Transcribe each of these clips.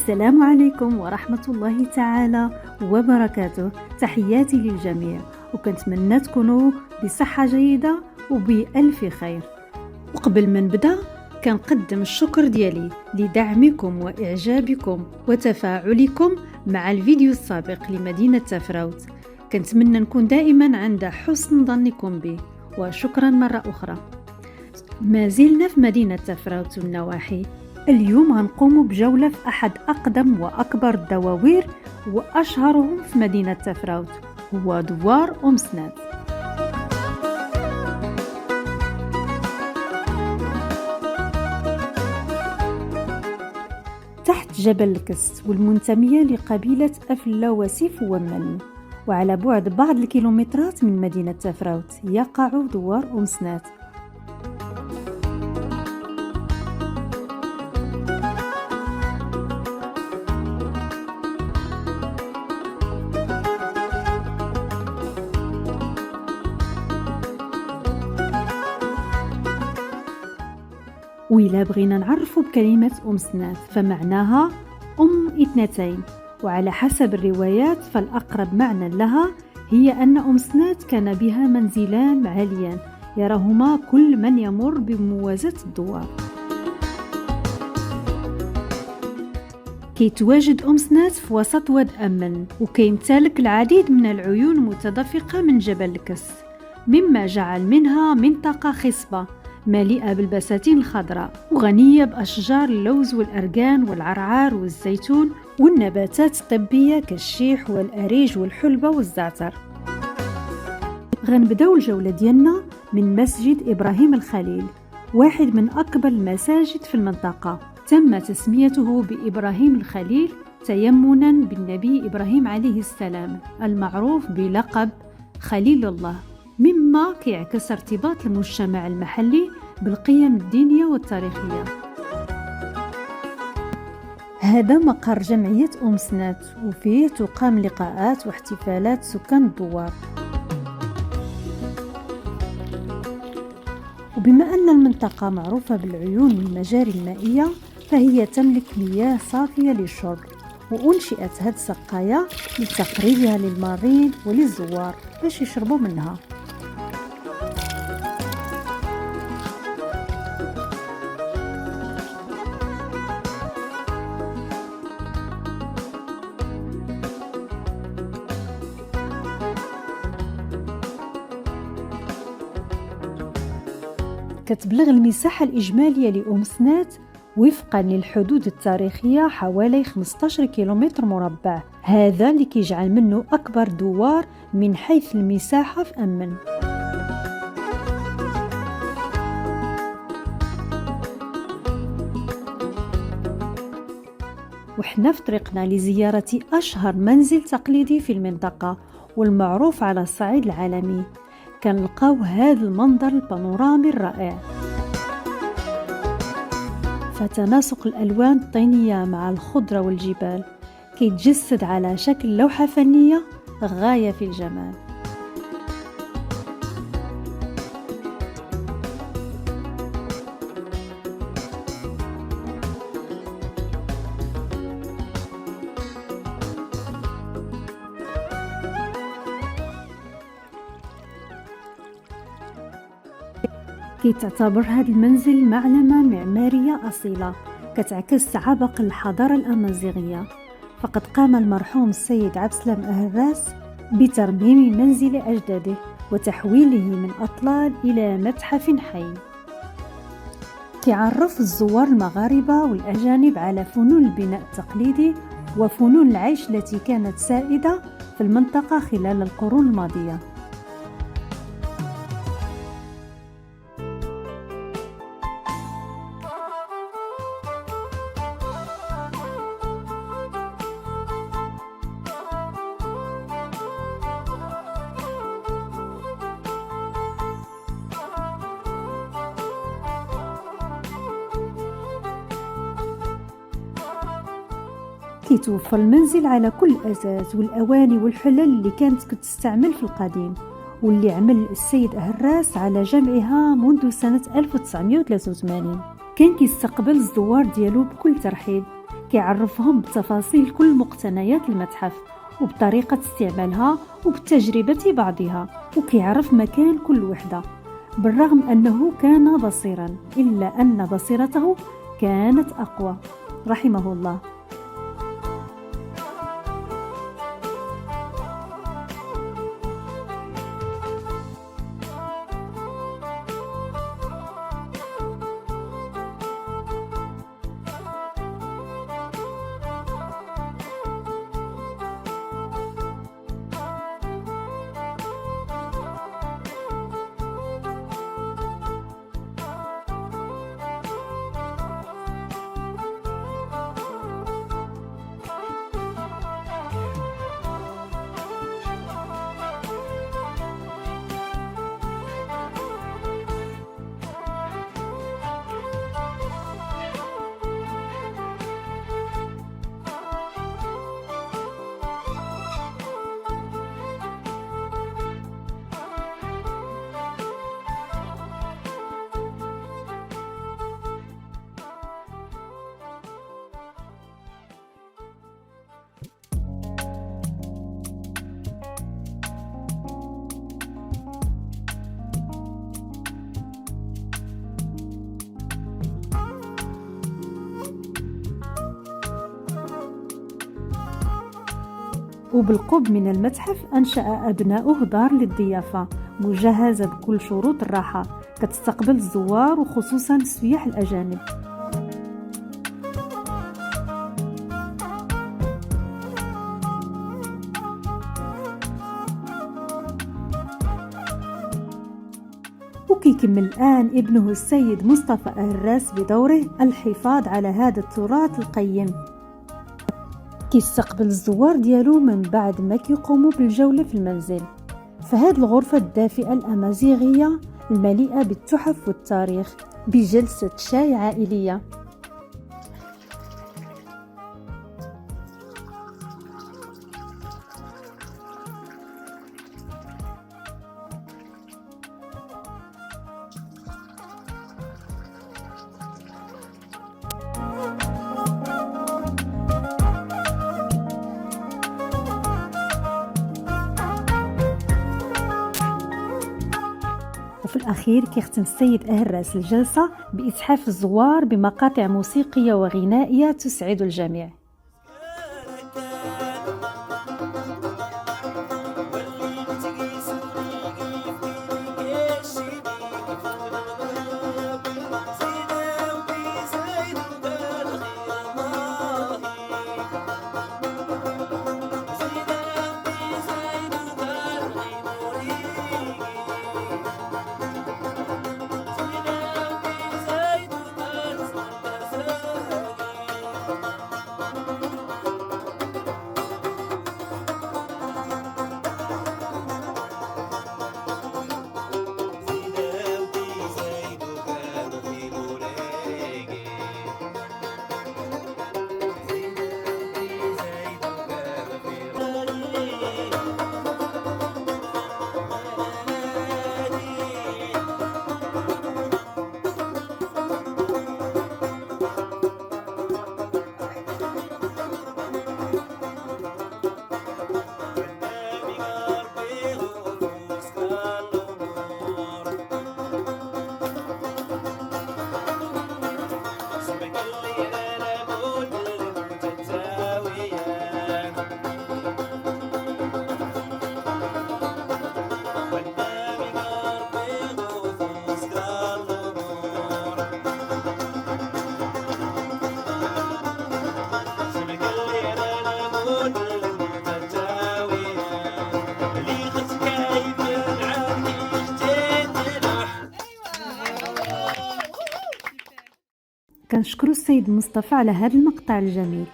السلام عليكم ورحمة الله تعالى وبركاته. تحياتي للجميع وكنتمنى تكونوا بصحة جيدة وبألف خير. وقبل ما نبدأ كنقدم الشكر ديالي لدعمكم وإعجابكم وتفاعلكم مع الفيديو السابق لمدينة تفراوت. كنتمنى نكون دائما عند حسن ظنكم بي، وشكرا مرة أخرى. ما زلنا في مدينة تفراوت والنواحي. اليوم غنقوم بجولة في أحد أقدم وأكبر الدواوير وأشهرهم في مدينة تفراوت، هو دوار أم سنات. تحت جبل الكس والمنتمية لقبيلة أفلا وسيف ومن، وعلى بعد بعض الكيلومترات من مدينة تفراوت يقع دوار أم سنات. وإلا بغينا نعرفوا بكلمة أم سنات فمعناها أم اثنتين، وعلى حسب الروايات فالأقرب معنى لها هي أن أم سنات كان بها منزلان عاليان يراهما كل من يمر بموازاة الدوار. كيتواجد أم سنات في وسط واد أمن، وكيمتلك العديد من العيون المتدفقة من جبل الكس، مما جعل منها منطقة خصبة مليئة بالبساتين الخضراء وغنية بأشجار اللوز والأرجان والعرعار والزيتون والنباتات الطبية كالشيح والأريج والحلبة والزعتر. غنبداو الجولة ديالنا من مسجد إبراهيم الخليل، واحد من أكبر المساجد في المنطقة. تم تسميته بإبراهيم الخليل تيمنا بالنبي إبراهيم عليه السلام المعروف بلقب خليل الله، مما كيعكس ارتباط المجتمع المحلي بالقيم الدينية والتاريخية. هذا مقر جمعية أم سنات، وفيه تقام لقاءات واحتفالات سكان الدوار. وبما أن المنطقة معروفة بالعيون والمجاري المائية فهي تملك مياه صافية للشرب، وأنشئت هذه السقاية لتقريبها للمارين وللزوار باش يشربوا منها. كتبلغ المساحة الإجمالية لأم سنات وفقا للحدود التاريخية حوالي 15 كيلومتر مربع، هذا اللي كيجعل منه أكبر دوار من حيث المساحة في أمن. وحنا في طريقنا لزيارة أشهر منزل تقليدي في المنطقة والمعروف على الصعيد العالمي، كنلقاو هذا المنظر البانورامي الرائع. فتناسق الألوان الطينية مع الخضرة والجبال كيتجسد على شكل لوحة فنية غاية في الجمال. كيتعتبر هذا المنزل معلمة معمارية أصيلة كتعكس عبق الحضارة الأمازيغية، فقد قام المرحوم السيد عبد السلام أهراس بترميم منزل أجداده وتحويله من أطلال إلى متحف حي. كيعرف الزوار المغاربة والأجانب على فنون البناء التقليدي وفنون العيش التي كانت سائدة في المنطقة خلال القرون الماضية. كيتوفر المنزل على كل الأزاز والأواني والحلل اللي كانت كتستعمل في القديم، واللي عمل السيد أهراس على جمعها منذ سنة 1983. كان كيستقبل الزوار ديالو بكل ترحيب، كيعرفهم بتفاصيل كل مقتنيات المتحف وبطريقة استعمالها وبتجربة بعضها، وكيعرف مكان كل وحدة. بالرغم أنه كان بصيرا إلا أن بصيرته كانت أقوى، رحمه الله. وبالقرب من المتحف أنشأ أبناؤه دار للضيافة مجهزة بكل شروط الراحة كتستقبل الزوار وخصوصا السياح الأجانب. وكيكمل الآن ابنه السيد مصطفى أهراس بدوره الحفاظ على هذا التراث القيم. كيستقبل الزوار ديالو من بعد ما كيقوموا بالجولة في المنزل، فهاد الغرفة الدافئة الأمازيغية المليئة بالتحف والتاريخ بجلسة شاي عائلية. وفي الأخير كيختم السيد أهراس الجلسة بإتحاف الزوار بمقاطع موسيقية وغنائية تسعد الجميع. كنشكروا السيد مصطفى على هذا المقطع الجميل،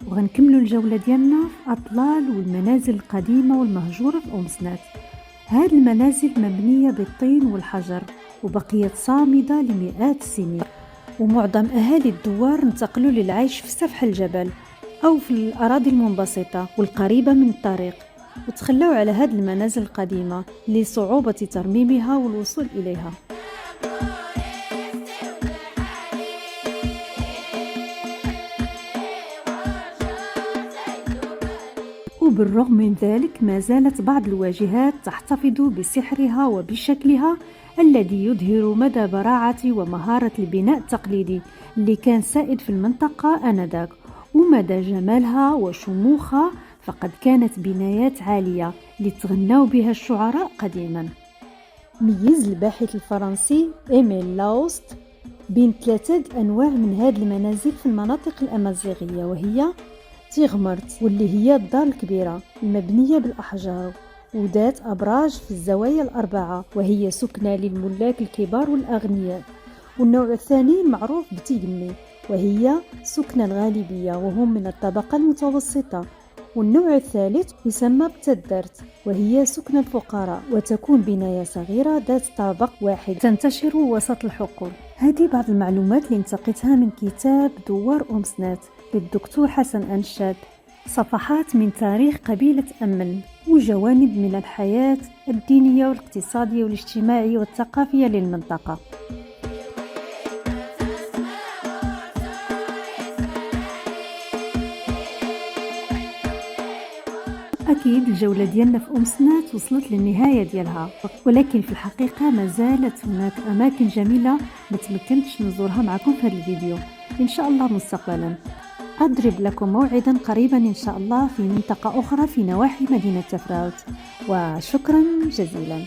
وغنكملوا الجولة ديالنا في أطلال والمنازل القديمة والمهجورة في أمسنات. هذه المنازل مبنية بالطين والحجر وبقيت صامدة لمئات السنين، ومعظم أهالي الدوار انتقلوا للعيش في سفح الجبل أو في الأراضي المنبسطة والقريبة من الطريق، وتخلوا على هذه المنازل القديمة لصعوبة ترميمها والوصول إليها. وبالرغم من ذلك ما زالت بعض الواجهات تحتفظ بسحرها وبشكلها الذي يظهر مدى براعة ومهارة البناء التقليدي اللي كان سائد في المنطقة آنذاك، ومدى جمالها وشموخها، فقد كانت بنايات عالية لتغنوا بها الشعراء قديما. ميز الباحث الفرنسي إيميل لاوست بين 3 أنواع من هذه المنازل في المناطق الأمازيغية، وهي تيغمرت واللي هي الدار الكبيرة المبنية بالأحجار وذات أبراج في الزوايا ال4 وهي سكنة للملاك الكبار والأغنياء، والنوع الثاني المعروف بتيغمي وهي سكنة الغالبية وهم من الطبقة المتوسطة، والنوع الثالث يسمى بتدرت وهي سكن الفقراء وتكون بناية صغيرة ذات طابق واحد تنتشر وسط الحقول. هذه بعض المعلومات اللي انتقيتها من كتاب دوار أمسنات للدكتور حسن أنشاد، صفحات من تاريخ قبيلة أمن وجوانب من الحياة الدينية والاقتصادية والاجتماعية والثقافية للمنطقة. أكيد الجولة ديالنا في أمسنات وصلت للنهاية ديالها، ولكن في الحقيقة ما زالت هناك أماكن جميلة ما تمكنتش نزورها معكم في هذا الفيديو إن شاء الله مستقبلا. أضرب لكم موعدا قريبا إن شاء الله في منطقة أخرى في نواحي مدينة تفراوت، وشكرا جزيلا.